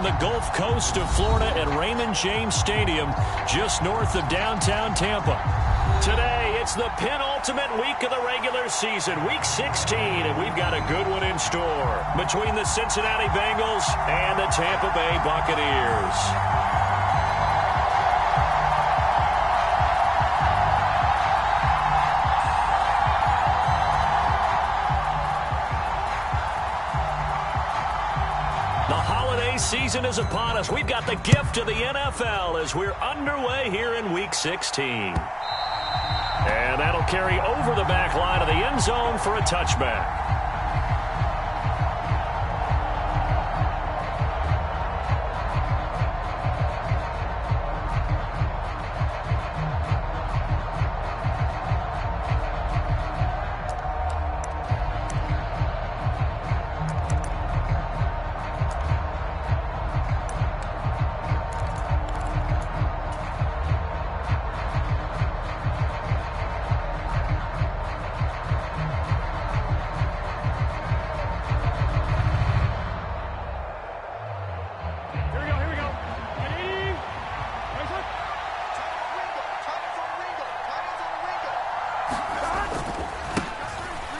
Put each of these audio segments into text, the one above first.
the Gulf Coast of Florida at Raymond James Stadium, just north of downtown Tampa. Today, it's the penultimate week of the regular season, Week 16, and we've got a good one in store between the Cincinnati Bengals and the Tampa Bay Buccaneers. Season is upon us. We've got the gift of the NFL as we're underway here in Week 16. And that'll carry over the back line of the end zone for a touchback.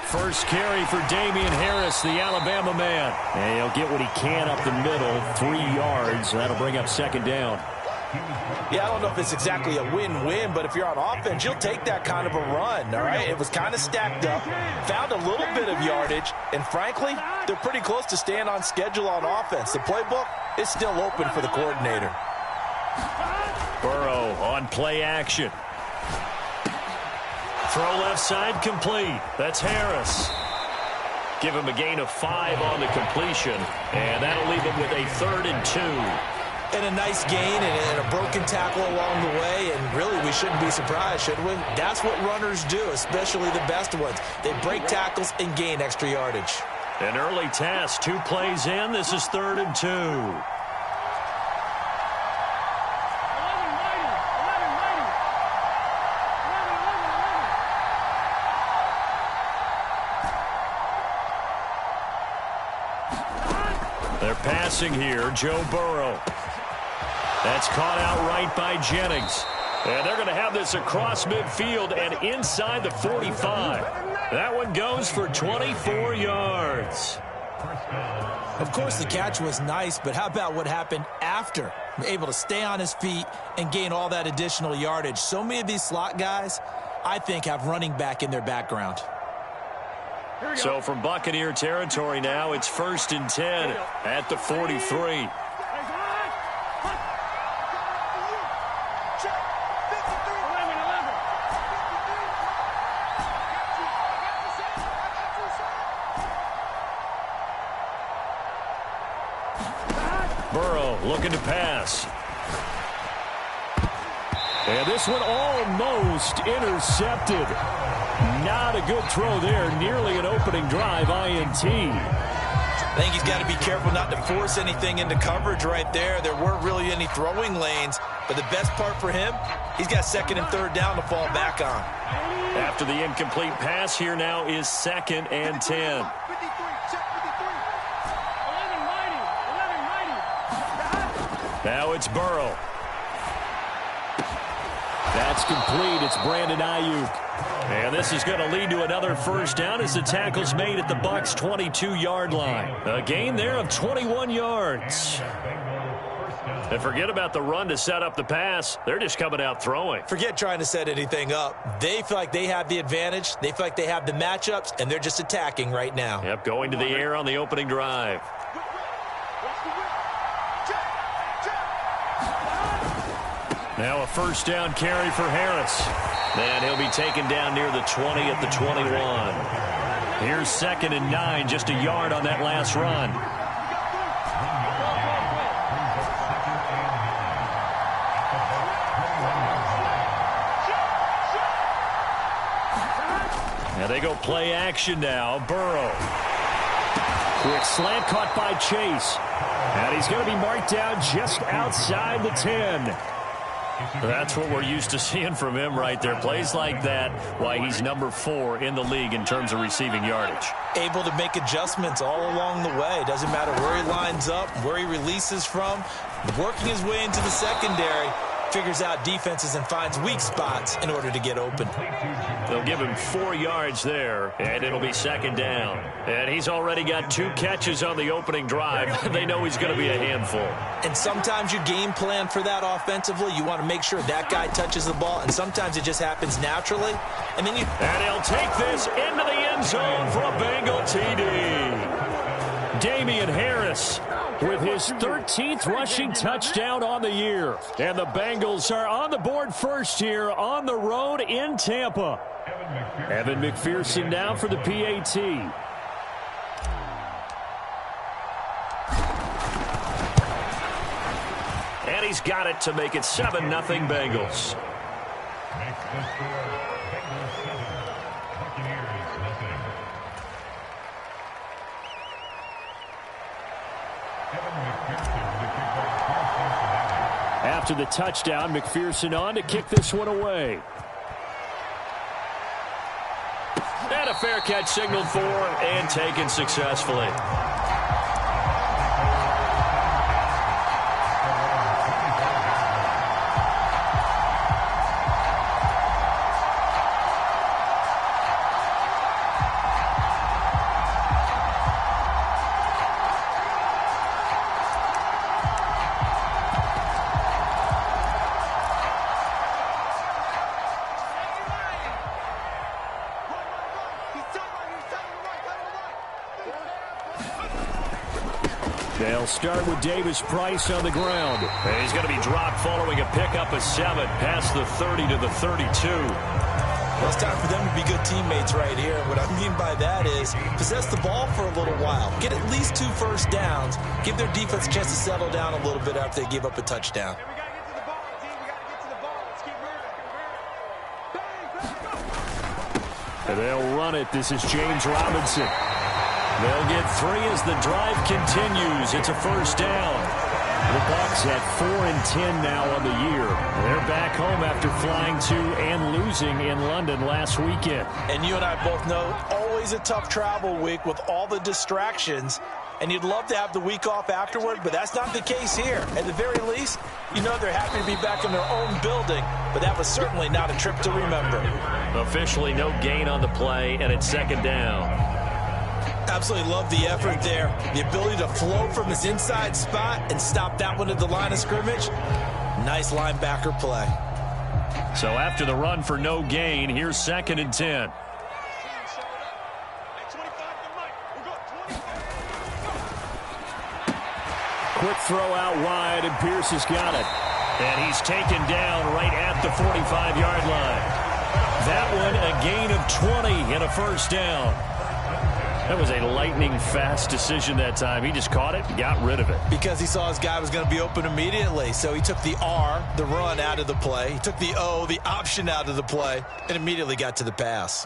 First carry for Damian Harris, the Alabama man. And he'll get what he can up the middle, 3 yards. That'll bring up second down. Yeah, I don't know if it's exactly a win-win, but if you're on offense, you'll take that kind of a run, all right? It was kind of stacked up, found a little bit of yardage, and frankly, they're pretty close to staying on schedule on offense. The playbook is still open for the coordinator. Burrow on play action. Throw left side complete. That's Harris. Give him a gain of 5 on the completion, and that'll leave him with a 3rd and 2. And a nice gain and a broken tackle along the way, and really we shouldn't be surprised, should we? That's what runners do, especially the best ones. They break tackles and gain extra yardage. An early task, 2 plays in. This is 3rd and 2. They're passing here, Joe Burrow. That's caught out right by Jennings. And they're going to have this across midfield and inside the 45. That one goes for 24 yards. Of course, the catch was nice, but how about what happened after? Able to stay on his feet and gain all that additional yardage. So many of these slot guys, I think, have running back in their background. So from Buccaneer territory now, it's 1st and 10 at the 43. Burrow looking to pass. And this one almost intercepted. Not a good throw there. Nearly an opening drive INT. I think he's got to be careful not to force anything into coverage right there. There weren't really any throwing lanes. But the best part for him, he's got 2nd and 3rd down to fall back on. After the incomplete pass, here now is 2nd and 10. Now it's Burrow. That's complete. It's Brandon Ayuk. And this is going to lead to another 1st down as the tackle's made at the Bucs' 22-yard line. A gain there of 21 yards. And forget about the run to set up the pass. They're just coming out throwing. Forget trying to set anything up. They feel like they have the advantage. They feel like they have the matchups, and they're just attacking right now. Yep, going to the air on the opening drive. Now a 1st down carry for Harris. And he'll be taken down near the 20 at the 21. Here's 2nd and 9, just a yard on that last run. Now they go play action now. Burrow. Quick slant caught by Chase. And he's going to be marked down just outside the 10. That's what we're used to seeing from him right there. Plays like that, why he's number 4 in the league in terms of receiving yardage. Able to make adjustments all along the way. Doesn't matter where he lines up, where he releases from. Working his way into the secondary. Figures out defenses and finds weak spots in order to get open. They'll give him 4 yards there, and it'll be second down. And he's already got 2 catches on the opening drive. They know he's going to be a handful. And sometimes you game plan for that offensively. You want to make sure that guy touches the ball, and sometimes it just happens naturally. And then And he'll take this into the end zone for a Bengal TD. Damian Harris with his 13th rushing touchdown on the year. And the Bengals are on the board first here on the road in Tampa. Evan McPherson now for the PAT. And he's got it to make it 7-0 Bengals. After the touchdown, McPherson on to kick this one away. And a fair catch signaled for and taken successfully. They'll start with Davis Price on the ground. And he's going to be dropped following a pickup of 7 past the 30 to the 32. Well, it's time for them to be good teammates right here. What I mean by that is possess the ball for a little while. Get at least 2 first downs. Give their defense a chance to settle down a little bit after they give up a touchdown. And they'll run it. This is James Robinson. They'll get 3 as the drive continues. It's a first down. The Bucs at 4-10 now on the year. They're back home after flying to and losing in London last weekend. And you and I both know, always a tough travel week with all the distractions. And you'd love to have the week off afterward, but that's not the case here. At the very least, you know they're happy to be back in their own building, but that was certainly not a trip to remember. Officially no gain on the play, and it's second down. Absolutely love the effort there. The ability to flow from his inside spot and stop that one at the line of scrimmage. Nice linebacker play. So after the run for no gain, here's 2nd and 10. Quick throw out wide, and Pierce has got it. And he's taken down right at the 45-yard line. That one a gain of 20 and a first down. That was a lightning-fast decision that time. He just caught it and got rid of it. Because he saw his guy was going to be open immediately. So he took the R, the run, out of the play. He took the O, the option, out of the play, and immediately got to the pass.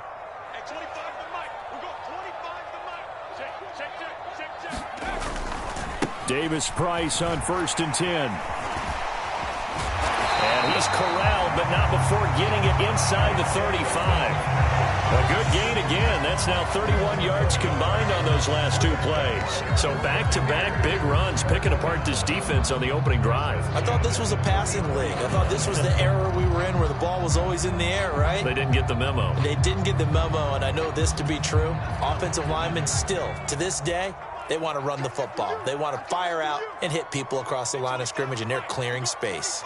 Davis Price on 1st and 10. And he's corralled, but not before getting it inside the 35. A good gain again. That's now 31 yards combined on those last 2 plays. So back-to-back big runs, picking apart this defense on the opening drive. I thought this was a passing league. I thought this was the era we were in where the ball was always in the air, right? They didn't get the memo. They didn't get the memo, and I know this to be true. Offensive linemen still, to this day, they want to run the football. They want to fire out and hit people across the line of scrimmage, and they're clearing space.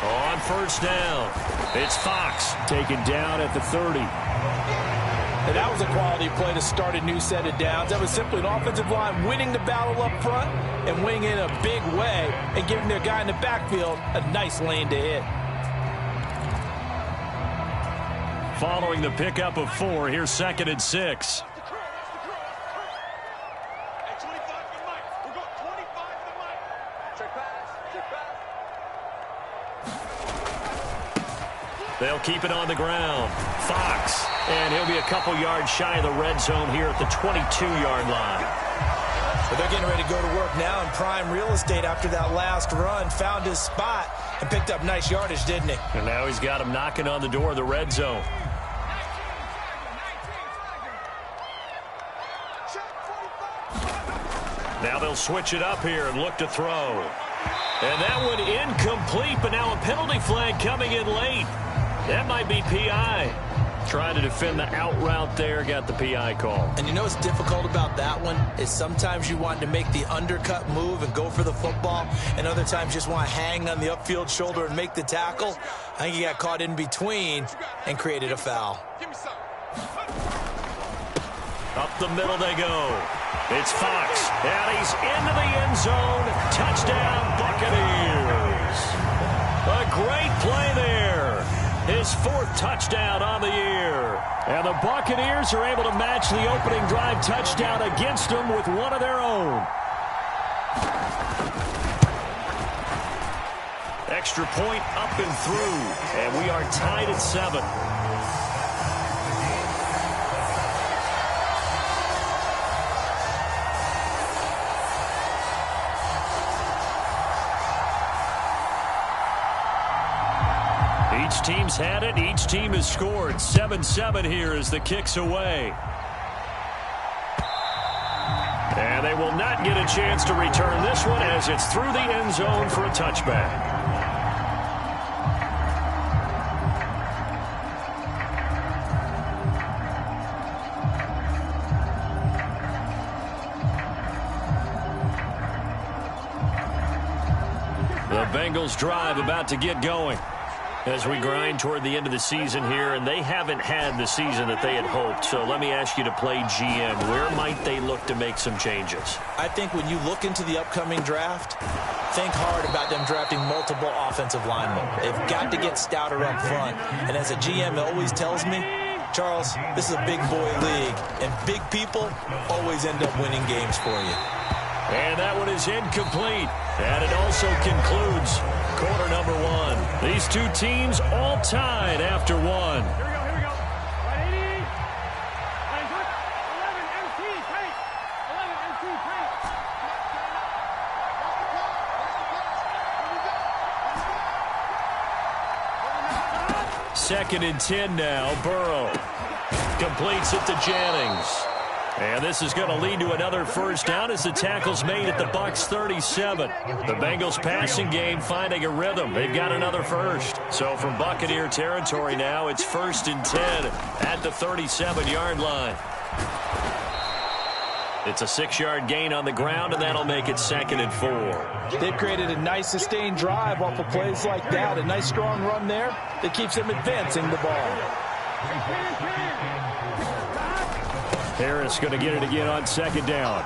On first down, it's Fox taken down at the 30. And that was a quality play to start a new set of downs. That was simply an offensive line winning the battle up front and winning in a big way and giving their guy in the backfield a nice lane to hit. Following the pickup of 4, here's 2nd and 6. They'll keep it on the ground. Fox, and he'll be a couple yards shy of the red zone here at the 22-yard line. But they're getting ready to go to work now in prime real estate after that last run. Found his spot and picked up nice yardage, didn't he? And now he's got him knocking on the door of the red zone. Now they'll switch it up here and look to throw. And that one incomplete, but now a penalty flag coming in late. That might be PI. Trying to defend the out route there, got the PI call. And you know what's difficult about that one is sometimes you want to make the undercut move and go for the football, and other times just want to hang on the upfield shoulder and make the tackle. I think he got caught in between and created a foul. Up the middle they go. It's Fox, and he's into the end zone. Touchdown, Buccaneers. A great play there. His fourth touchdown on the year. And the Buccaneers are able to match the opening drive touchdown against them with one of their own. Extra point up and through. And we are tied at 7. Each team's had it. Each team has scored. 7-7 here as the kick's away. And they will not get a chance to return this one as it's through the end zone for a touchback. The Bengals drive about to get going as we grind toward the end of the season here, and they haven't had the season that they had hoped. So let me ask you to play GM. Where might they look to make some changes? I think when you look into the upcoming draft, think hard about them drafting multiple offensive linemen. They've got to get stouter up front. And as a GM always tells me, Charles, this is a big boy league, and big people always end up winning games for you. And that one is incomplete. And it also concludes quarter number 1. These two teams all tied after 1. Here we go. 180. 11 MC tight. 11 MC tight. Second and 10 now. Burrow completes it to Jennings. And this is going to lead to another first down as the tackle's made at the Bucs 37. The Bengals passing game finding a rhythm. They've got another first. So from Buccaneer territory now, it's 1st and 10 at the 37-yard line. It's a 6-yard gain on the ground, and that'll make it 2nd and 4. They've created a nice sustained drive off of plays like that. A nice strong run there that keeps them advancing the ball. Harris going to get it again on 2nd down.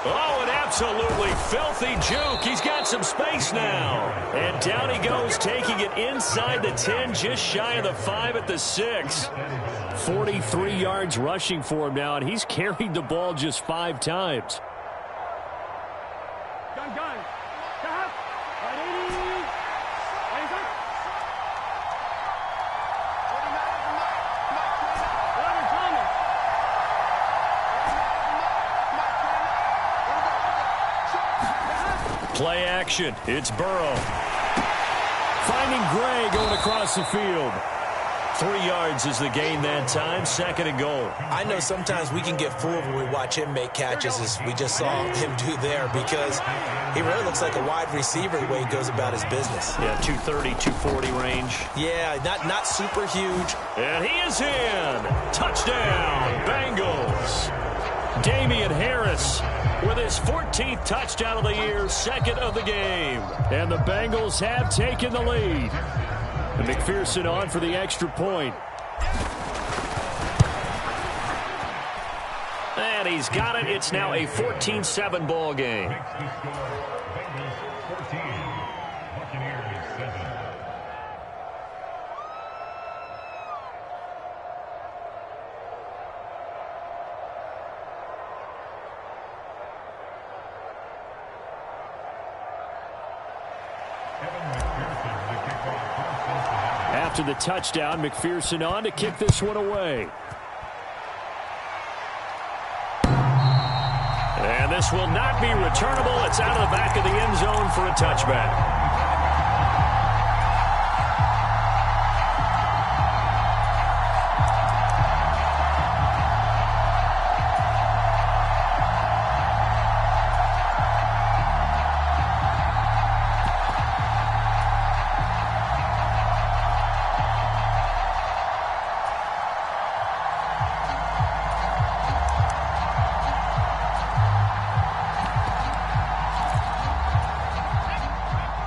Oh, an absolutely filthy juke. He's got some space now. And down he goes, taking it inside the 10, just shy of the 5 at the 6. 43 yards rushing for him now, and he's carried the ball just 5 times. Gun. Stop. 180. Hands up. 11 Thomas. Play action. It's Burrow. Finding Gray going across the field. 3 yards is the gain that time. 2nd and goal. I know sometimes we can get fooled when we watch him make catches, as we just saw him do there, because he really looks like a wide receiver the way he goes about his business. Yeah, 230, 240 range. Yeah, not super huge. And he is in. Touchdown, Bengals. Damian Harris with his 14th touchdown of the year, 2nd of the game. And the Bengals have taken the lead. And McPherson on for the extra point. And he's got it. It's now a 14-7 ball game. After the touchdown, McPherson on to kick this one away. And And this will not be returnable. It's out of the back of the end zone for a touchback.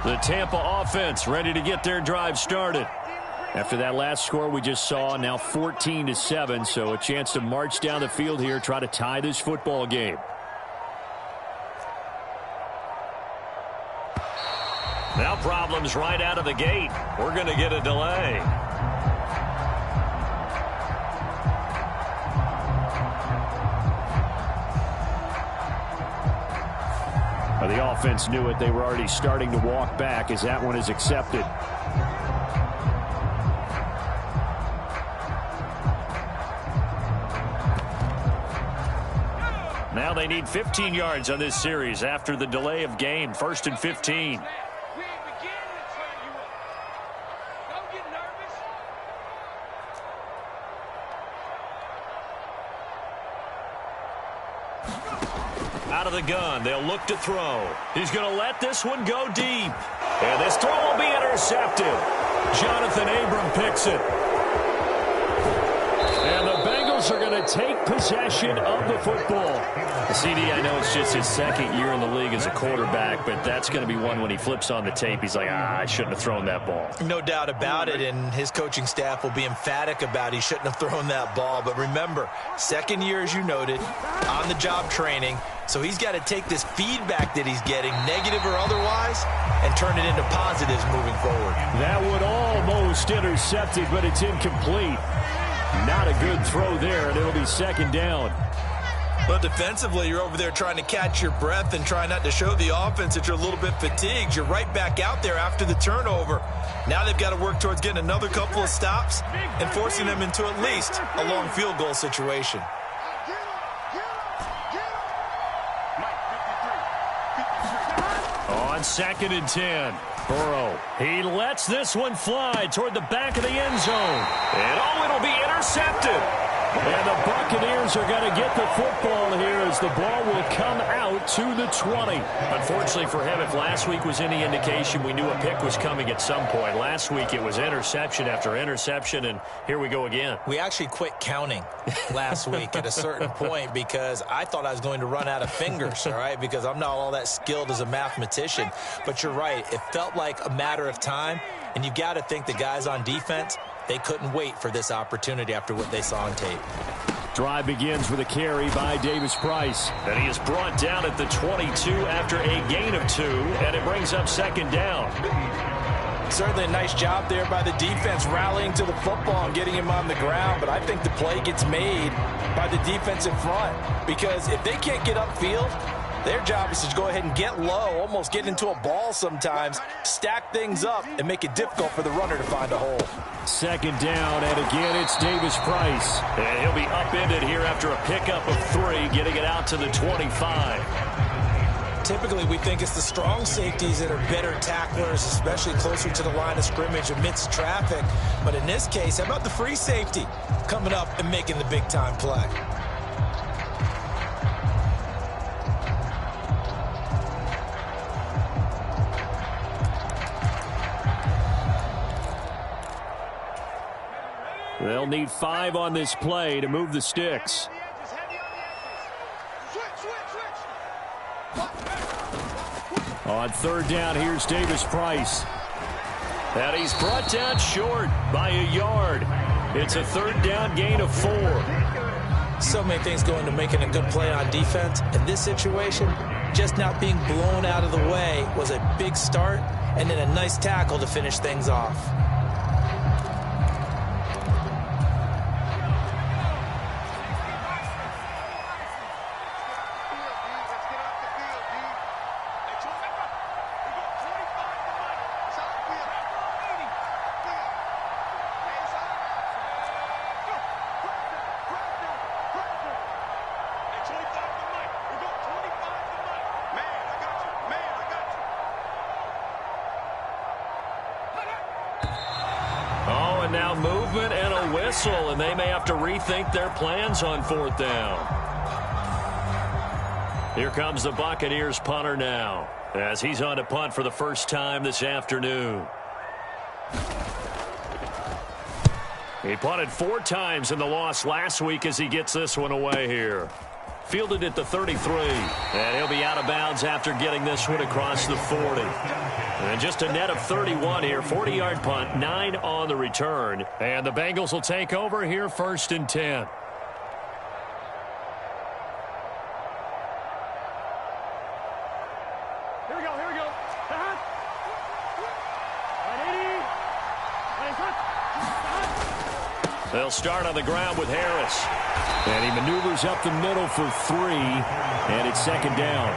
The Tampa offense ready to get their drive started. After that last score we just saw, now 14-7, so a chance to march down the field here, try to tie this football game. Now problems right out of the gate. We're going to get a delay. The offense knew it. They were already starting to walk back as that one is accepted. Now they need 15 yards on this series after the delay of game. 1st and 15. Out of the gun, they'll look to throw. He's going to let this one go deep. And this throw will be intercepted. Jonathan Abram picks it. And the Bengals are going to take possession of the football. CD, I know it's just his second year in the league as a quarterback, but that's going to be one when he flips on the tape. He's like, I shouldn't have thrown that ball. No doubt about it, and his coaching staff will be emphatic about he shouldn't have thrown that ball. But remember, second year, as you noted, on-the-job training. So he's got to take this feedback that he's getting, negative or otherwise, and turn it into positives moving forward. That would almost intercept it, but it's incomplete. Not a good throw there, and it'll be second down. But defensively, you're over there trying to catch your breath and try not to show the offense that you're a little bit fatigued. You're right back out there after the turnover. Now they've got to work towards getting another couple of stops and forcing them into at least a long field goal situation. On 2nd and 10, Burrow. He lets this one fly toward the back of the end zone. And it'll be intercepted. And the Buccaneers are going to get the football here as the ball will come out to the 20. Unfortunately for him, if last week was any indication, we knew a pick was coming at some point. Last week it was interception after interception, and here we go again. We actually quit counting last week at a certain point because I thought I was going to run out of fingers, all right, because I'm not all that skilled as a mathematician. But you're right. It felt like a matter of time, and you've got to think the guys on defense, they couldn't wait for this opportunity after what they saw on tape. Drive begins with a carry by Davis Price. And he is brought down at the 22 after a gain of 2, and it brings up second down. Certainly a nice job there by the defense rallying to the football and getting him on the ground, but I think the play gets made by the defense in front because if they can't get upfield, their job is to go ahead and get low, almost get into a ball sometimes, stack things up, and make it difficult for the runner to find a hole. Second down, and again, it's Davis Price. And he'll be upended here after a pickup of 3, getting it out to the 25. Typically, we think it's the strong safeties that are better tacklers, especially closer to the line of scrimmage amidst traffic. But in this case, how about the free safety coming up and making the big-time play? They'll need 5 on this play to move the sticks. On 3rd down, here's Davis Price. And he's brought down short by a yard. It's a 3rd down gain of 4. So many things go into making a good play on defense. In this situation, just not being blown out of the way was a big start, and then a nice tackle to finish things off. now movement and a whistle, and they may have to rethink their plans on 4th down. Here comes the Buccaneers punter now, as he's on to punt for the first time this afternoon. He punted 4 times in the loss last week as he gets this one away here. Fielded at the 33, and he'll be out of bounds after getting this one across the 40. And just a net of 31 here, 40-yard punt, 9 on the return. And the Bengals will take over here 1st and 10. Here we go, here we go. Right 80. They'll start on the ground with Harris. And he maneuvers up the middle for 3, and it's 2nd down.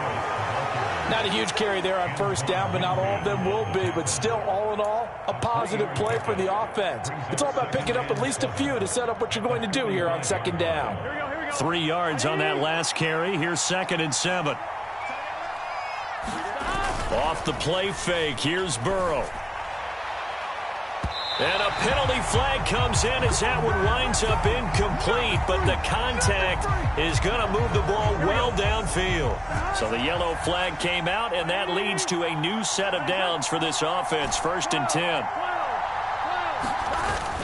Not a huge carry there on 1st down, but not all of them will be. But still, all in all, a positive play for the offense. It's all about picking up at least a few to set up what you're going to do here on 2nd down. Here we go, here we go. 3 yards on that last carry. Here's 2nd and 7. Off the play fake, here's Burrow. And a penalty flag comes in as that one winds up incomplete, but the contact is going to move the ball well downfield. So the yellow flag came out, and that leads to a new set of downs for this offense, 1st and 10.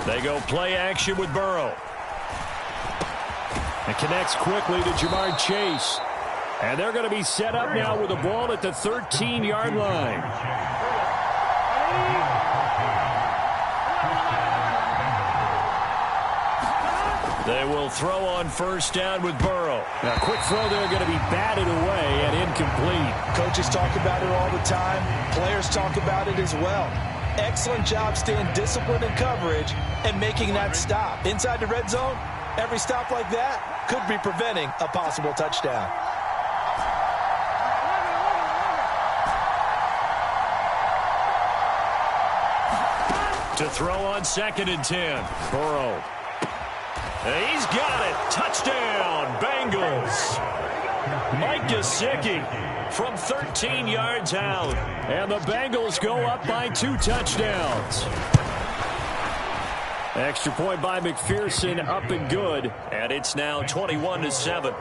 They go play action with Burrow. And connects quickly to Jamar Chase. And they're going to be set up now with the ball at the 13-yard line. They will throw on 1st down with Burrow. Now, quick throw there going to be batted away and incomplete. Coaches talk about it all the time. Players talk about it as well. Excellent job staying disciplined in coverage and making that stop. Inside the red zone, every stop like that could be preventing a possible touchdown. To throw on 2nd and 10. Burrow. And he's got it. Touchdown, Bengals. Mike Gesicki from 13 yards out. And the Bengals go up by 2 touchdowns. Extra point by McPherson, up and good. And it's now 21-7.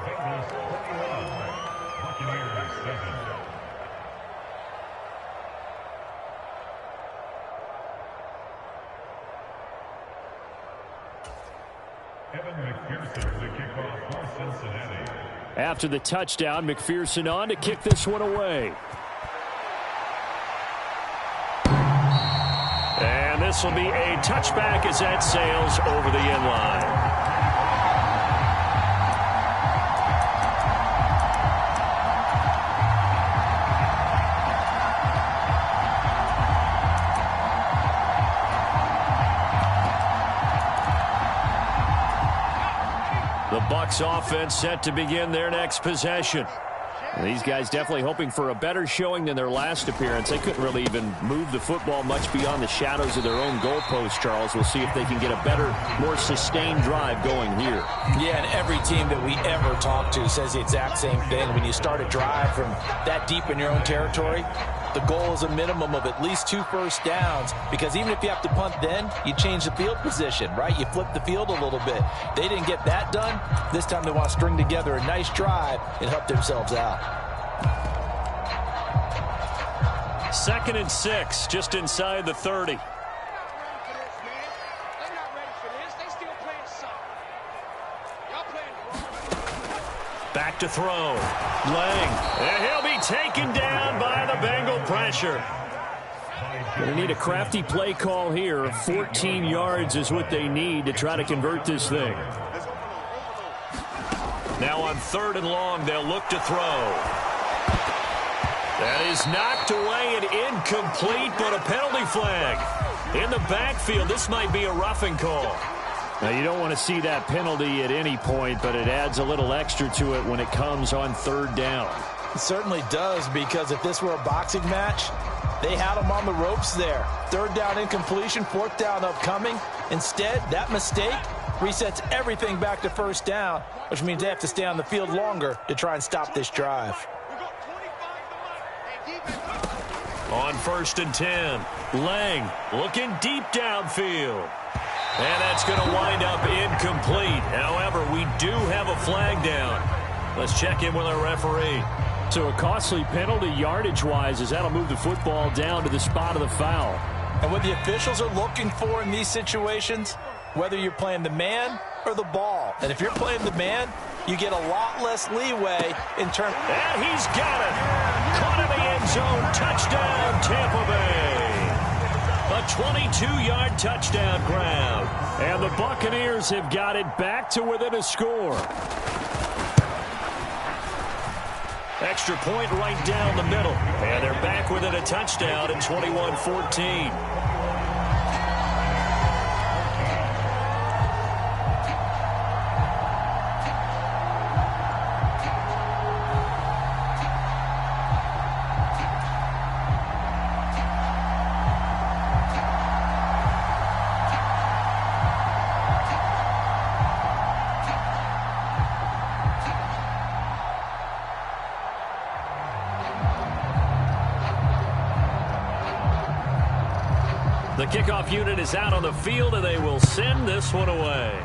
After the touchdown, McPherson on to kick this one away. And this will be a touchback as that sails over the end line. The Bucs offense set to begin their next possession. And these guys definitely hoping for a better showing than their last appearance. They couldn't really even move the football much beyond the shadows of their own goalpost, Charles. We'll see if they can get a better, more sustained drive going here. Yeah, and every team that we ever talk to says the exact same thing. When you start a drive from that deep in your own territory, the goal is a minimum of at least 2 first downs, because even if you have to punt then, you change the field position, right? You flip the field a little bit. They didn't get that done. This time they want to string together a nice drive and help themselves out. 2nd and 6, just inside the 30. Back to throw. Lang. And he'll be taken down by the Bengal pressure. Going to need a crafty play call here. 14 yards is what they need to try to convert this thing. Now on 3rd and long, they'll look to throw. That is knocked away and incomplete, but a penalty flag. In the backfield, this might be a roughing call. Now, you don't want to see that penalty at any point, but it adds a little extra to it when it comes on 3rd down. It certainly does, because if this were a boxing match, they had them on the ropes there. 3rd down incompletion, 4th down upcoming. Instead, that mistake resets everything back to 1st down, which means they have to stay on the field longer to try and stop this drive. On 1st and 10, Lang looking deep downfield. And that's going to wind up incomplete. However, we do have a flag down. Let's check in with our referee. So a costly penalty yardage-wise as that'll move the football down to the spot of the foul. And what the officials are looking for in these situations, whether you're playing the man or the ball. And if you're playing the man, you get a lot less leeway in terms. And he's got it. Caught in the end zone. Touchdown, Tampa Bay. A 22-yard touchdown grab. And the Buccaneers have got it back to within a score. Extra point right down the middle. And they're back within a touchdown at 21-14. The kickoff unit is out on the field, and they will send this one away.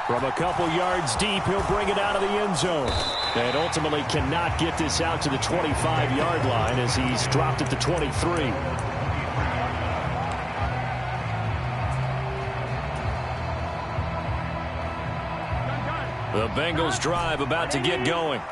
From a couple yards deep, he'll bring it out of the end zone. And ultimately cannot get this out to the 25-yard line as he's dropped at the 23. The Bengals drive about to get going.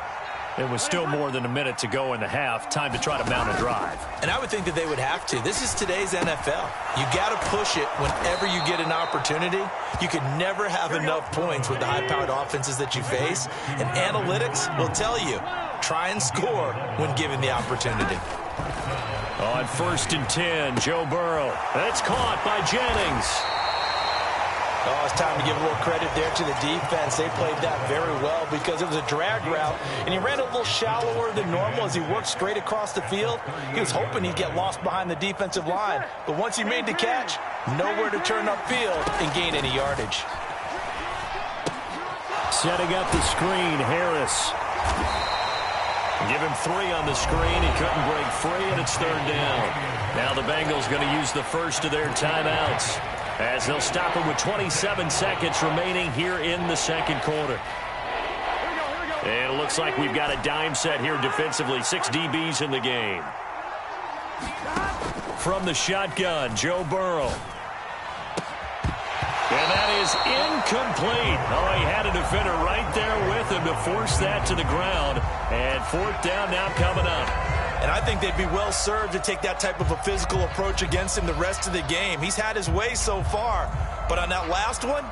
There was still more than a minute to go in the half. Time to try to mount a drive. And I would think that they would have to. This is today's NFL. You got to push it whenever you get an opportunity. You can never have enough points with the high-powered offenses that you face. And analytics will tell you, try and score when given the opportunity. On 1st and 10, Joe Burrow. That's caught by Jennings. Oh, it's time to give a little credit there to the defense. They played that very well because it was a drag route, and he ran a little shallower than normal as he worked straight across the field. He was hoping he'd get lost behind the defensive line, but once he made the catch, nowhere to turn upfield and gain any yardage. Setting up the screen, Harris. Give him 3 on the screen. He couldn't break free, and it's 3rd down. Now the Bengals going to use the first of their timeouts, as they'll stop him with 27 seconds remaining here in the second quarter. And it looks like we've got a dime set here defensively. 6 DBs in the game. From the shotgun, Joe Burrow. And that is incomplete. Oh, he had a defender right there with him to force that to the ground. And 4th down now coming up. And I think they'd be well served to take that type of a physical approach against him the rest of the game. He's had his way so far, but on that last one,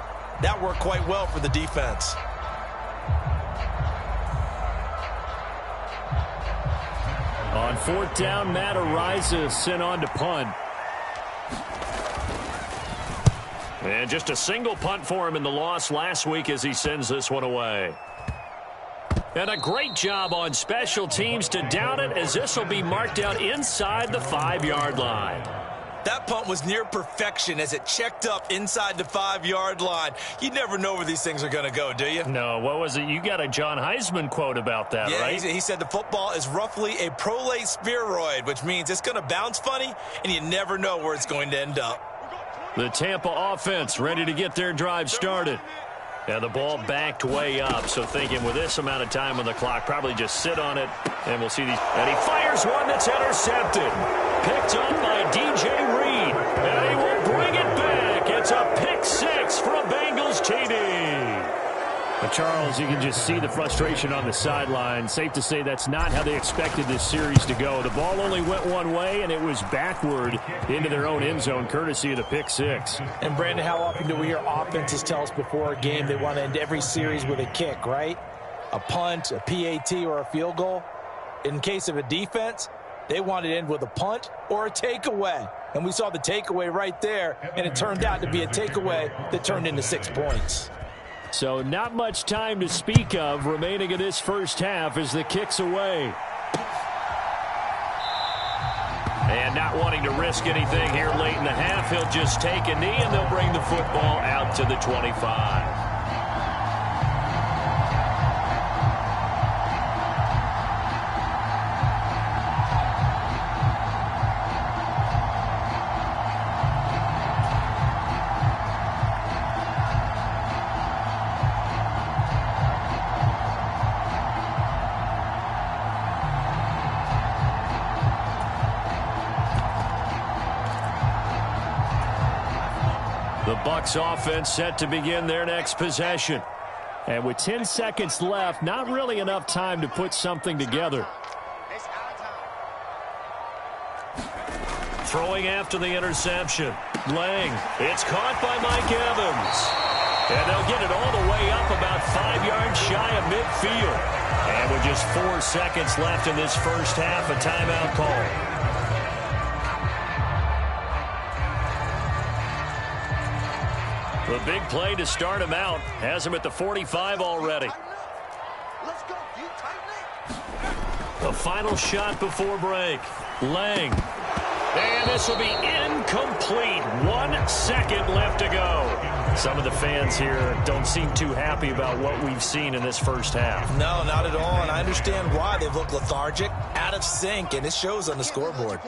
that worked quite well for the defense. On 4th down, Matt Araiza sent on to punt. And just a single punt for him in the loss last week as he sends this one away. And a great job on special teams to down it, as this will be marked out inside the 5-yard line. That punt was near perfection as it checked up inside the 5-yard line. You never know where these things are going to go, do you? No, what was it? You got a John Heisman quote about that, yeah, right? He said the football is roughly a prolate spheroid, which means it's going to bounce funny, and you never know where it's going to end up. The Tampa offense ready to get their drive started. And the ball backed way up, so thinking with this amount of time on the clock, probably just sit on it, and we'll see these. And he fires one that's intercepted. Picked up by DJ Reed, and he will bring it back. It's a pick 6 from Bengals TD. But Charles, you can just see the frustration on the sideline. Safe to say that's not how they expected this series to go. The ball only went one way, and it was backward into their own end zone, courtesy of the pick 6. And, Brandon, how often do we hear offenses tell us before a game they want to end every series with a kick, right? A punt, a PAT, or a field goal. In case of a defense, they want to end with a punt or a takeaway. And we saw the takeaway right there, and it turned out to be a takeaway that turned into 6 points. So not much time to speak of remaining in this first half as the kick's away. And not wanting to risk anything here late in the half, he'll just take a knee, and they'll bring the football out to the 25. The Bucs offense set to begin their next possession. And with 10 seconds left, not really enough time to put something together. Throwing after the interception. Lang. It's caught by Mike Evans. And they'll get it all the way up about 5 yards shy of midfield. And with just 4 seconds left in this first half, a timeout call. The big play to start him out has him at the 45 already. The final shot before break. Lang. And this will be incomplete. 1 second left to go. Some of the fans here don't seem too happy about what we've seen in this first half. No, not at all, and I understand why. They've looked lethargic, out of sync, and it shows on the scoreboard.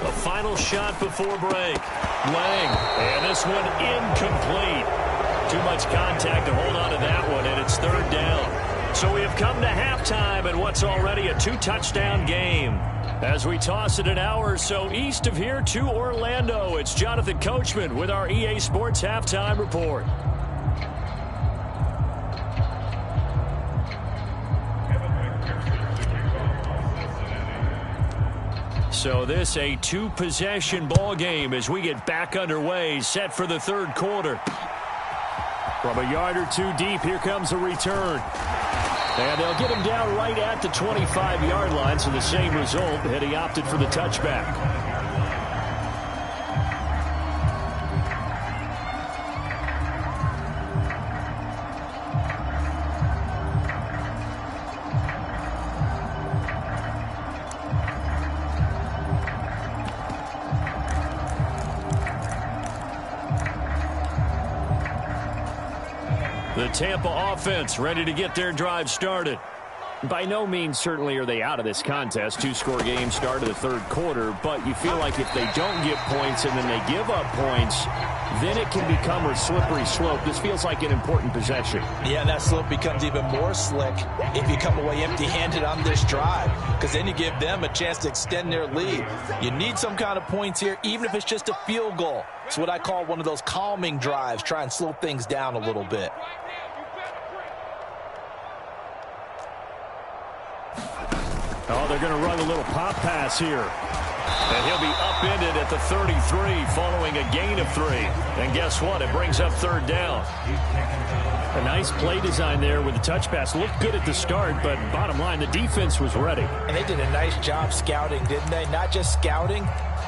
The final shot before break. Lang. And this one incomplete. Too much contact to hold on to that one, and it's third down. So we have come to halftime in what's already a 2-touchdown game. As we toss it an hour or so east of here to Orlando, it's Jonathan Coachman with our EA Sports Halftime Report. So this a 2-possession ball game as we get back underway, set for the third quarter. From a yard or two deep, here comes a return. And they'll get him down right at the 25-yard line, so the same result, and he opted for the touchback. The Tampa offense ready to get their drive started. By no means certainly are they out of this contest. 2-score game start of the third quarter, but you feel like if they don't get points and then they give up points, then it can become a slippery slope. This feels like an important possession. Yeah, that slope becomes even more slick if you come away empty-handed on this drive, because then you give them a chance to extend their lead. You need some kind of points here, even if it's just a field goal. It's what I call one of those calming drives, try and slow things down a little bit. Oh, they're going to run a little pop pass here. And he'll be upended at the 33 following a gain of 3. And guess what? It brings up third down. A nice play design there with the touch pass. Looked good at the start, but bottom line, the defense was ready. And they did a nice job scouting, didn't they? Not just scouting,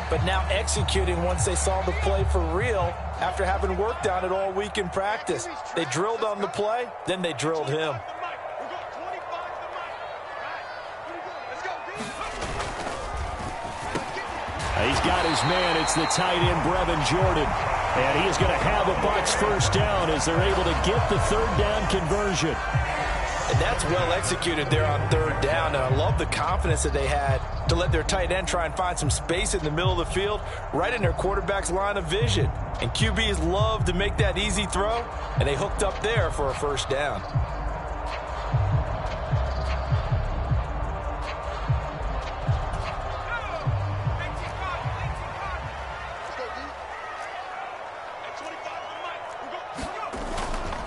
but now executing once they saw the play for real after having worked on it all week in practice. They drilled on the play, then they drilled him. He's got his man. It's the tight end, Brevin Jordan. And he is going to have a Bucs first down as they're able to get the third down conversion. And that's well executed there on third down. And I love the confidence that they had to let their tight end try and find some space in the middle of the field, right in their quarterback's line of vision. And QBs love to make that easy throw, and they hooked up there for a first down.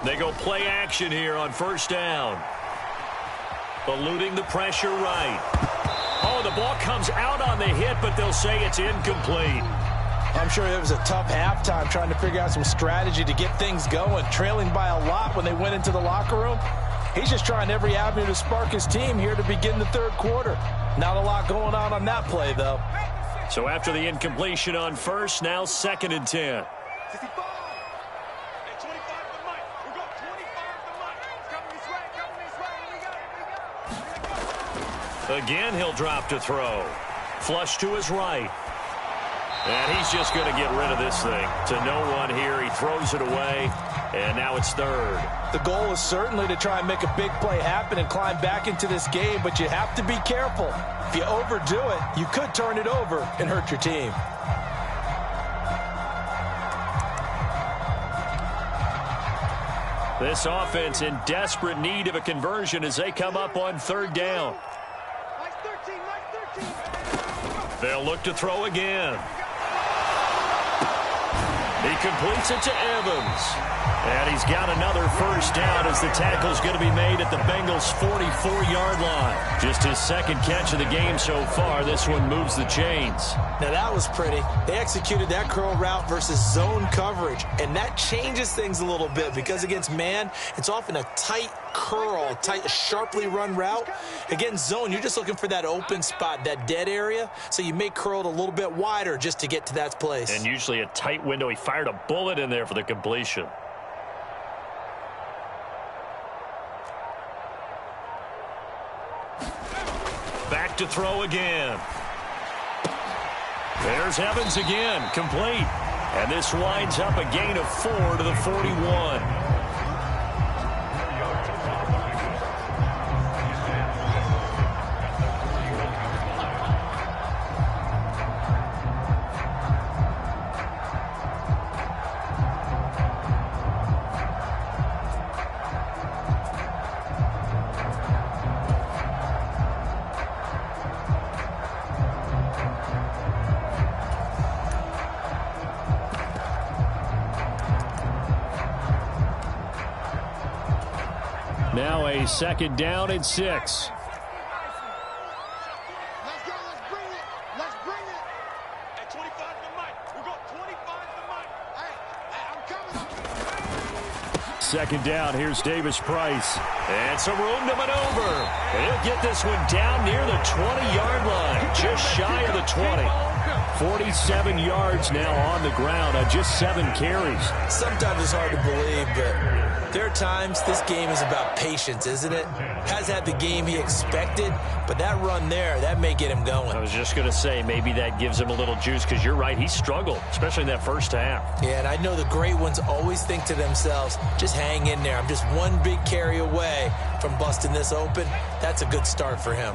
They go play action here on first down. Eluding the pressure right. Oh, the ball comes out on the hit, but they'll say it's incomplete. I'm sure it was a tough halftime trying to figure out some strategy to get things going. Trailing by a lot when they went into the locker room. He's just trying every avenue to spark his team here to begin the third quarter. Not a lot going on that play, though. So after the incompletion on first, now 2nd and 10. Again, he'll drop to throw. Flush to his right. And he's just going to get rid of this thing. To no one here. He throws it away. And now it's third. The goal is certainly to try and make a big play happen and climb back into this game, but you have to be careful. If you overdo it, you could turn it over and hurt your team. This offense in desperate need of a conversion as they come up on third down. They'll look to throw again. He completes it to Evans. And he's got another first down as the tackle's going to be made at the Bengals' 44-yard line. Just his second catch of the game so far. This one moves the chains. Now that was pretty. They executed that curl route versus zone coverage, and that changes things a little bit because against man, it's often a tight curl, tight, sharply run route. Against zone, you're just looking for that open spot, that dead area, so you may curl it a little bit wider just to get to that place. And usually a tight window. He fired a bullet in there for the completion. Back to throw again. There's Evans again, complete. And this winds up a gain of 4 to the 41. Now a second down and 6. Let's go. Let's bring it. Let's bring it. At 25 to Mike. We got 25 to Mike. Hey, I'm coming. Second down. Here's Davis Price. And some room to maneuver. And he'll get this one down near the 20-yard line. Just shy of the 20. 47 yards now on the ground on just 7 carries. Sometimes it's hard to believe, but there are times this game is about patience, isn't it? Has had the game he expected, but that run there, that may get him going. I was just going to say, maybe that gives him a little juice because you're right, he struggled, especially in that first half. Yeah, and I know the great ones always think to themselves, just hang in there. I'm just one big carry away from busting this open. That's a good start for him.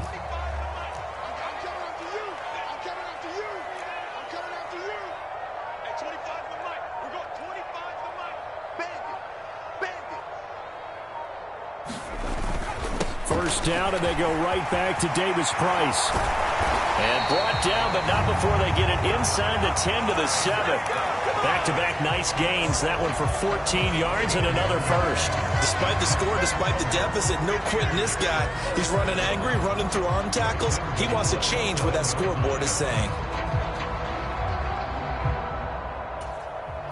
First down, and they go right back to Davis Price. And brought down, but not before they get it inside the 10 to the 7. Back-to-back nice gains. That one for 14 yards and another first. Despite the score, despite the deficit, no quitting this guy. He's running angry, running through arm tackles. He wants to change what that scoreboard is saying.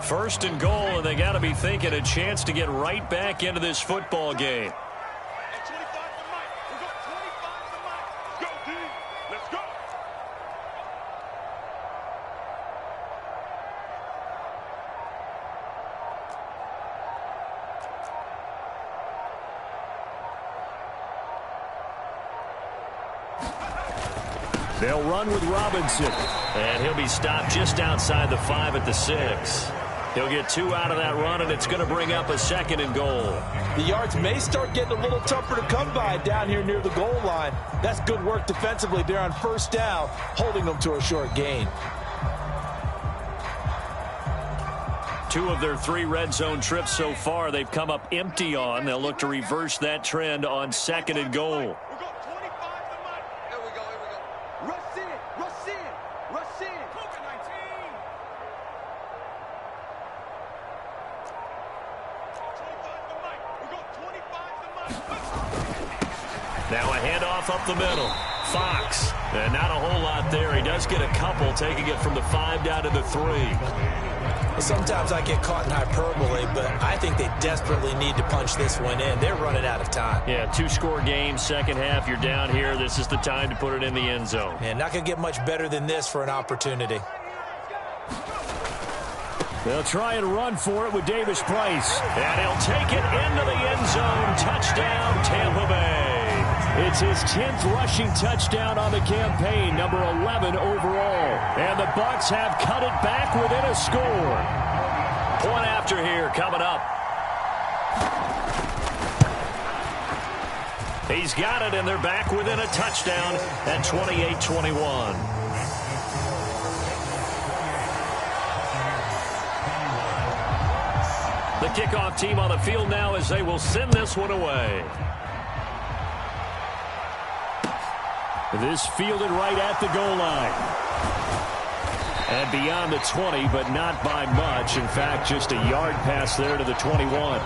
First and goal, and they got to be thinking a chance to get right back into this football game. They'll run with Robinson. And he'll be stopped just outside the 5 at the 6. He'll get 2 out of that run, and it's going to bring up a second and goal. The yards may start getting a little tougher to come by down here near the goal line. That's good work defensively there on first down, holding them to a short gain. 2 of their 3 red zone trips so far they've come up empty on. They'll look to reverse that trend on second and goal. Now a handoff up the middle. Fox. And not a whole lot there. He does get a couple, taking it from the 5 down to the 3. Sometimes I get caught in hyperbole, but I think they desperately need to punch this one in. They're running out of time. Yeah, 2-score game, second half. You're down here. This is the time to put it in the end zone. And not going to get much better than this for an opportunity. They'll try and run for it with Davis Price. And he'll take it into the end zone. Touchdown, Tampa Bay. It's his 10th rushing touchdown on the campaign, number 11 overall. And the Bucs have cut it back within a score. Point after here coming up. He's got it, and they're back within a touchdown at 28-21. The kickoff team on the field now as they will send this one away. This fielded right at the goal line. And beyond the 20, but not by much. In fact, just a yard pass there to the 21.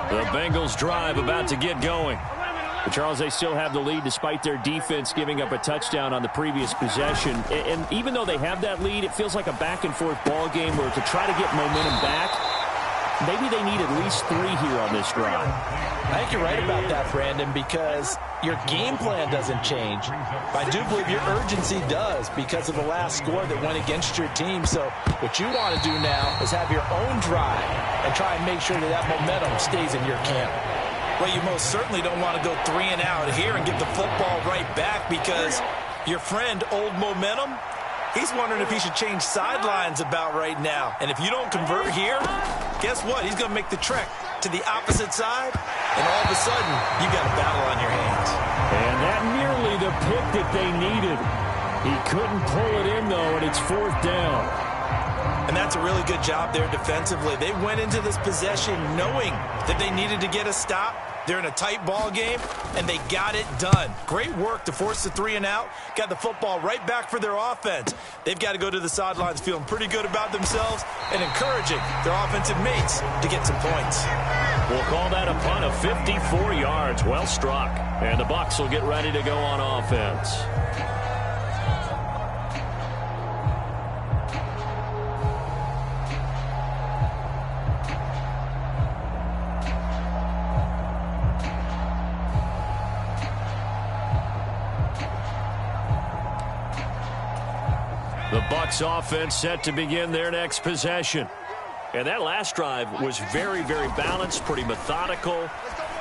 The Bengals drive about to get going. But Charles, they still have the lead despite their defense giving up a touchdown on the previous possession. And even though they have that lead, it feels like a back-and-forth ball game where to try to get momentum back, maybe they need at least 3 here on this drive. I think you're right about that, Brandon, because your game plan doesn't change. But I do believe your urgency does because of the last score that went against your team. So what you want to do now is have your own drive and try and make sure that that momentum stays in your camp. Well, you most certainly don't want to go 3 and out here and get the football right back because your friend, Old Momentum, he's wondering if he should change sidelines about right now. And if you don't convert here, guess what? He's going to make the trek to the opposite side, and all of a sudden, you got a battle on your hands. And that nearly the pick that they needed. He couldn't pull it in, though, and it's 4th down. And that's a really good job there defensively. They went into this possession knowing that they needed to get a stop. They're in a tight ball game, and they got it done. Great work to force the 3 and out. Got the football right back for their offense. They've got to go to the sidelines feeling pretty good about themselves and encouraging their offensive mates to get some points. We'll call that a punt of 54 yards. Well struck. And the Bucs will get ready to go on offense. The Bucs offense set to begin their next possession. And that last drive was very, very balanced, pretty methodical.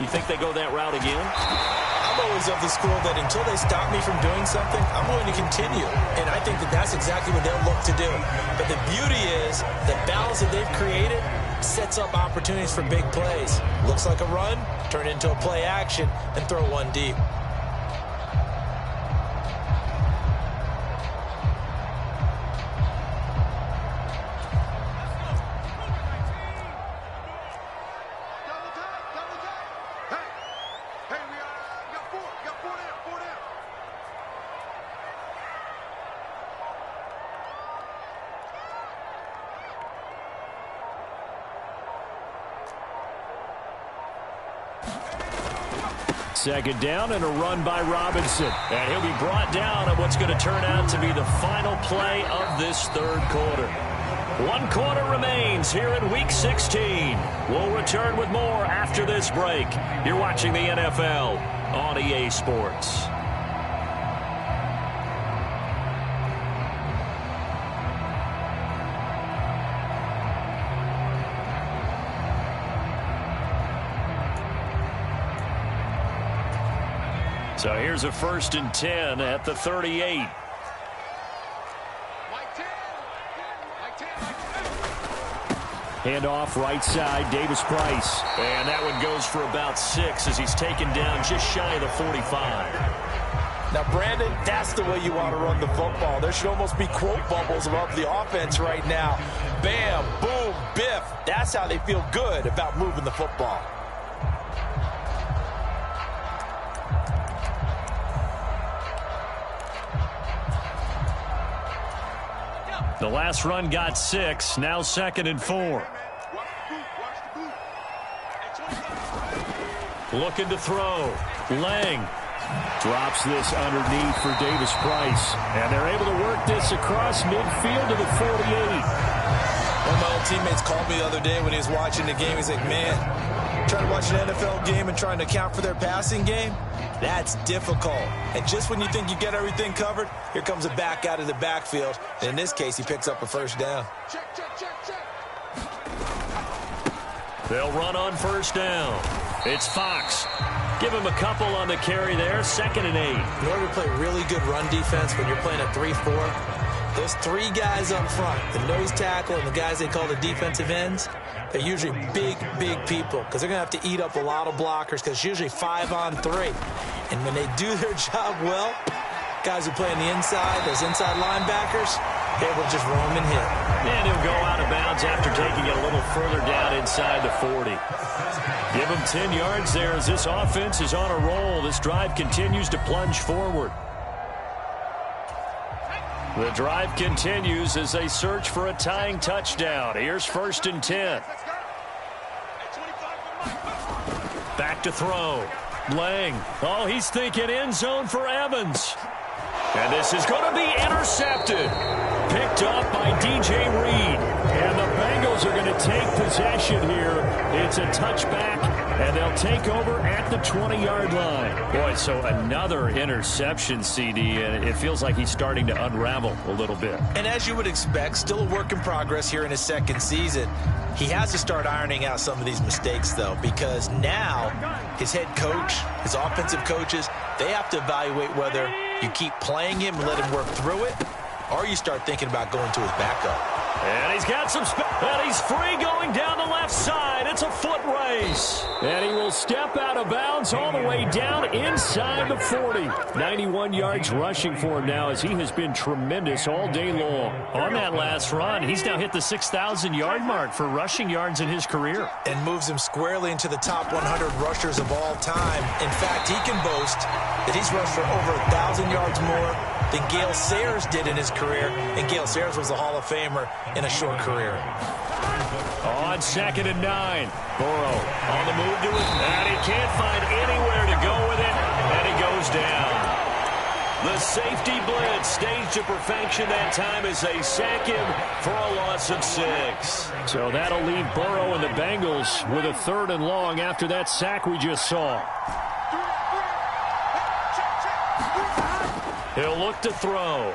You think they go that route again? I'm always of the school that until they stop me from doing something, I'm going to continue. And I think that that's exactly what they'll look to do. But the beauty is the balance that they've created sets up opportunities for big plays. Looks like a run, turn into a play action, and throw one deep. Second down and a run by Robinson. And he'll be brought down on what's going to turn out to be the final play of this third quarter. 1 quarter remains here in Week 16. We'll return with more after this break. You're watching the NFL on EA Sports. So here's a 1st and 10 at the 38. Handoff right side, Davis Price. And that one goes for about 6 as he's taken down just shy of the 45. Now, Brandon, that's the way you want to run the football. There should almost be quote bubbles above the offense right now. Bam, boom, biff. That's how they feel good about moving the football. The last run got 6. Now 2nd and 4. Looking to throw. Lang drops this underneath for Davis Price. And they're able to work this across midfield to the 48. One of my old teammates called me the other day when he was watching the game. He's like, man, trying to watch an NFL game and trying to account for their passing game, that's difficult. And just when you think you get everything covered, here comes a back out of the backfield. And in this case, he picks up a 1st down. They'll run on 1st down. It's Fox. Give him a couple on the carry there. 2nd and 8. In order to play really good run defense when you're playing a 3-4, those 3 guys up front, the nose tackle and the guys they call the defensive ends, they're usually big, big people because they're going to have to eat up a lot of blockers because it's usually 5 on 3. And when they do their job well, guys who play on the inside, those inside linebackers, able to just roam and hit. And he'll go out of bounds after taking it a little further down inside the 40. Give him 10 yards there as this offense is on a roll. This drive continues to plunge forward. The drive continues as they search for a tying touchdown. Here's 1st and 10. Back to throw. Lang. Oh, he's thinking end zone for Evans. And this is going to be intercepted. Picked up by DJ Reed. And the Bengals are going to take possession here. It's a touchback, and they'll take over at the 20-yard line. Boy, so another interception, CD, and it feels like he's starting to unravel a little bit. And as you would expect, still a work in progress here in his second season. He has to start ironing out some of these mistakes, though, because now his head coach, his offensive coaches, they have to evaluate whether you keep playing him and let him work through it, or you start thinking about going to his backup. And he's got some and he's free going down the left side. It's a foot race. And he will step out of bounds all the way down inside the 40. 91 yards rushing for him now as he has been tremendous all day long. On that last run, he's now hit the 6,000-yard mark for rushing yards in his career. And moves him squarely into the top 100 rushers of all time. In fact, he can boast that he's rushed for over 1,000 yards more than Gale Sayers did in his career. And Gale Sayers was a Hall of Famer in a short career. On 2nd and 9. Burrow on the move to it. And he can't find anywhere to go with it. And he goes down. The safety blitz staged to perfection that time as they sack him for a loss of 6. So that'll leave Burrow and the Bengals with a 3rd and long after that sack we just saw. He'll look to throw.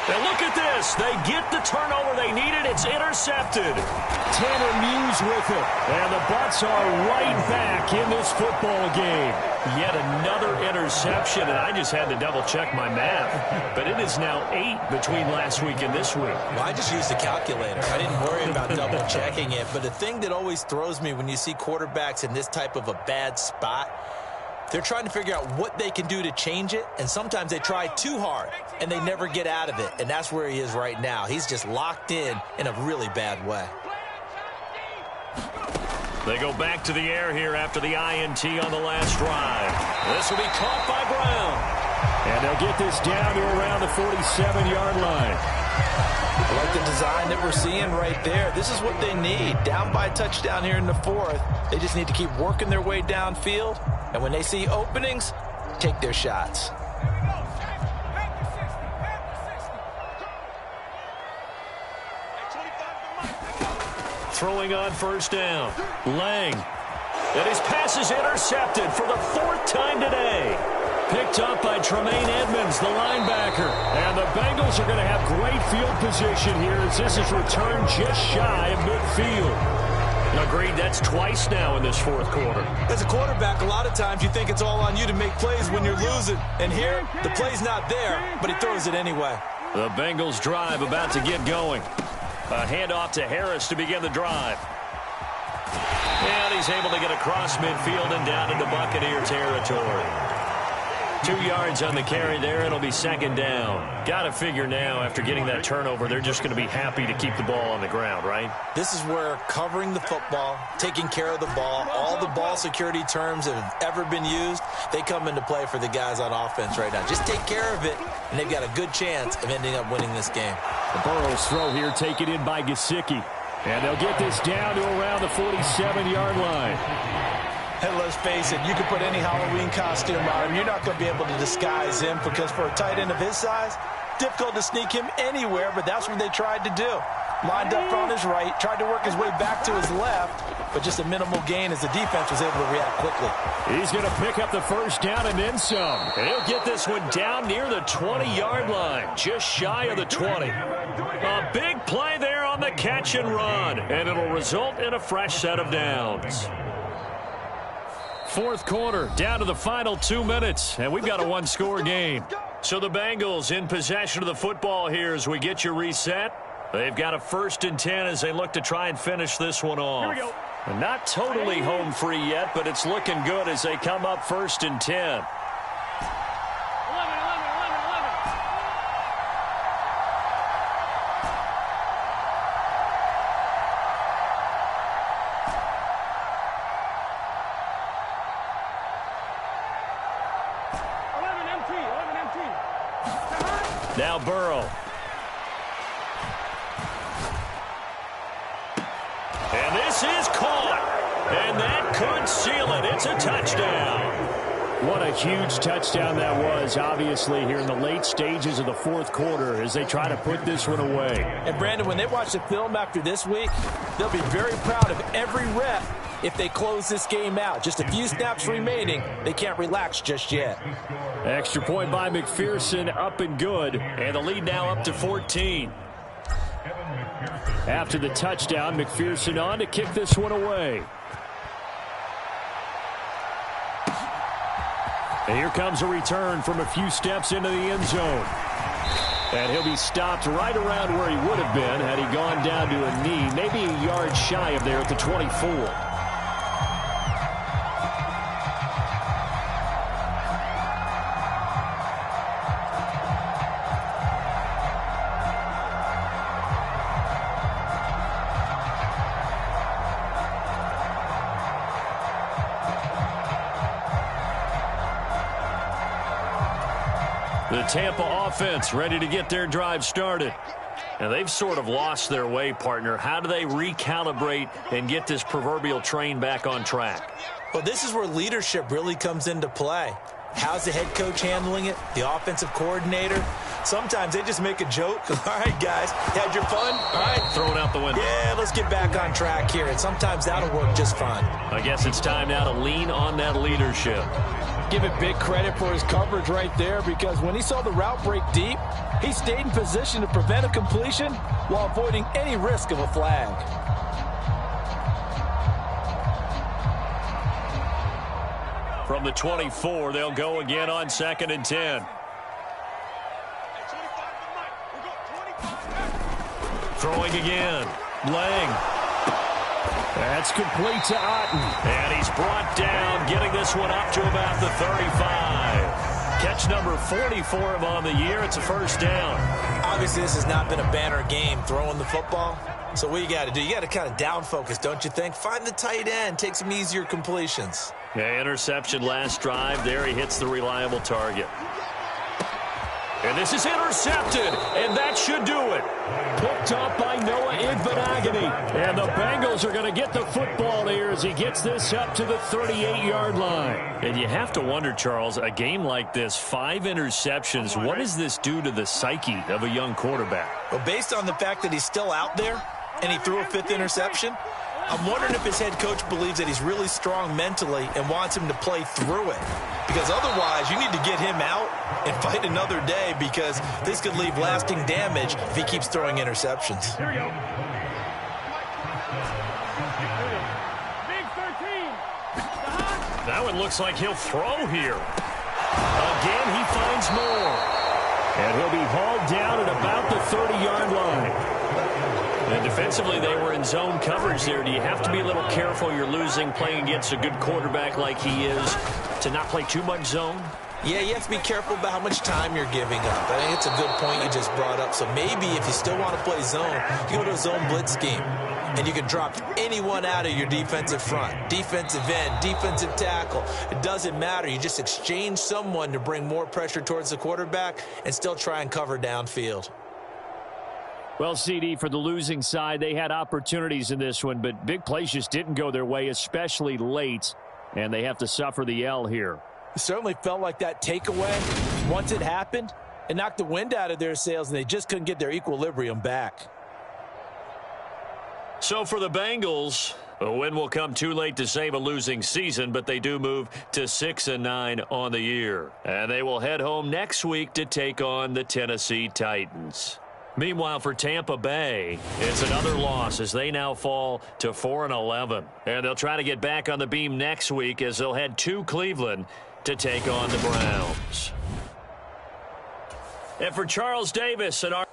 And look at this. They get the turnover they needed. It's intercepted. Tanner Muse with it. And the Bucs are right back in this football game. Yet another interception, and I just had to double-check my math. But it is now 8 between last week and this week. Well, I just used a calculator. I didn't worry about double-checking it. But the thing that always throws me when you see quarterbacks in this type of a bad spot, they're trying to figure out what they can do to change it, and sometimes they try too hard, and they never get out of it, and that's where he is right now. He's just locked in a really bad way. They go back to the air here after the INT on the last drive. This will be caught by Brown. And they'll get this down to around the 47-yard line. I like the design that we're seeing right there. This is what they need. Down by a touchdown here in the 4th. They just need to keep working their way downfield. And when they see openings, take their shots. Throwing on 1st down. Lang. And his pass is intercepted for the 4th time today. Picked up by Tremaine Edmonds, the linebacker. And the Bengals are going to have great field position here as this is returned just shy of midfield. Agreed, that's twice now in this 4th quarter. As a quarterback, a lot of times you think it's all on you to make plays when you're losing. And here, the play's not there, but he throws it anyway. The Bengals drive about to get going. A handoff to Harris to begin the drive. And he's able to get across midfield and down into Buccaneer territory. 2 yards on the carry there. It'll be 2nd down. Got to figure now, after getting that turnover, they're just going to be happy to keep the ball on the ground, right? This is where covering the football, taking care of the ball, all the ball security terms that have ever been used, they come into play for the guys on offense right now. Just take care of it, and they've got a good chance of ending up winning this game. The Burrows throw here taken in by Gesicki. And they'll get this down to around the 47-yard line. Hey, let's face it, you can put any Halloween costume on him. You're not going to be able to disguise him because for a tight end of his size, difficult to sneak him anywhere, but that's what they tried to do. Lined up on his right, tried to work his way back to his left, but just a minimal gain as the defense was able to react quickly. He's going to pick up the 1st down and then some. And he'll get this one down near the 20-yard line, just shy of the 20. A big play there on the catch and run, and it'll result in a fresh set of downs. 4th quarter, down to the final 2 minutes, and we've got a one-score game. So the Bengals in possession of the football here as we get you reset. They've got a 1st and 10 as they look to try and finish this one off. Here we go. Not totally home free yet, but it's looking good as they come up 1st and 10. Now Burrow. And this is caught. And that could seal it. It's a touchdown. What a huge touchdown that was, obviously, here in the late stages of the fourth quarter as they try to put this one away. And, Brandon, when they watch the film after this week, they'll be very proud of every rep if they close this game out. Just a few snaps remaining. They can't relax just yet. Extra point by McPherson, up and good. And the lead now up to 14. After the touchdown, McPherson on to kick this one away. And here comes a return from a few steps into the end zone. And he'll be stopped right around where he would have been had he gone down to a knee, maybe a yard shy of there at the 24. The Tampa offense ready to get their drive started. And they've sort of lost their way, partner. How do they recalibrate and get this proverbial train back on track? Well, this is where leadership really comes into play. How's the head coach handling it? The offensive coordinator? Sometimes they just make a joke. All right, guys, had your fun? All right. Throw it out the window. Yeah, let's get back on track here. And sometimes that'll work just fine. I guess it's time now to lean on that leadership. Give it big credit for his coverage right there, because when he saw the route break deep, he stayed in position to prevent a completion while avoiding any risk of a flag. From the 24, they'll go again on 2nd and 10. Throwing again. Lang. That's complete to Otten. And he's brought down, getting this one up to about the 35. Catch number 40 for him on the year. It's a first down. Obviously, this has not been a banner game throwing the football. So what you got to do, you got to kind of down focus, don't you think? Find the tight end, take some easier completions. Yeah, interception last drive. There he hits the reliable target. And this is intercepted, and that should do it. Picked up by Noah Igbinoghene. And the Bengals are going to get the football here as he gets this up to the 38-yard line. And you have to wonder, Charles, a game like this, 5 interceptions, what does this do to the psyche of a young quarterback? Well, based on the fact that he's still out there and he threw a 5th interception, I'm wondering if his head coach believes that he's really strong mentally and wants him to play through it. Because otherwise, you need to get him out and fight another day, because this could leave lasting damage if he keeps throwing interceptions. Here we go. Big 13. That one looks like he'll throw here. Again, he finds more. And he'll be hauled down at about the 30-yard line. And defensively, they were in zone coverage there. Do you have to be a little careful? You're losing, playing against a good quarterback like he is, to not play too much zone? Yeah, you have to be careful about how much time you're giving up. I think it's a good point you just brought up. So maybe if you still want to play zone, you go to a zone blitz scheme. And you can drop anyone out of your defensive front. Defensive end, defensive tackle. It doesn't matter. You just exchange someone to bring more pressure towards the quarterback and still try and cover downfield. Well, CD, for the losing side, they had opportunities in this one, but big plays just didn't go their way, especially late, and they have to suffer the L here. It certainly felt like that takeaway, once it happened, it knocked the wind out of their sails, and they just couldn't get their equilibrium back. So for the Bengals, a win will come too late to save a losing season, but they do move to 6-9 on the year. And they will head home next week to take on the Tennessee Titans. Meanwhile, for Tampa Bay, it's another loss as they now fall to 4-11. And they'll try to get back on the beam next week as they'll head to Cleveland to take on the Browns. And for Charles Davis and our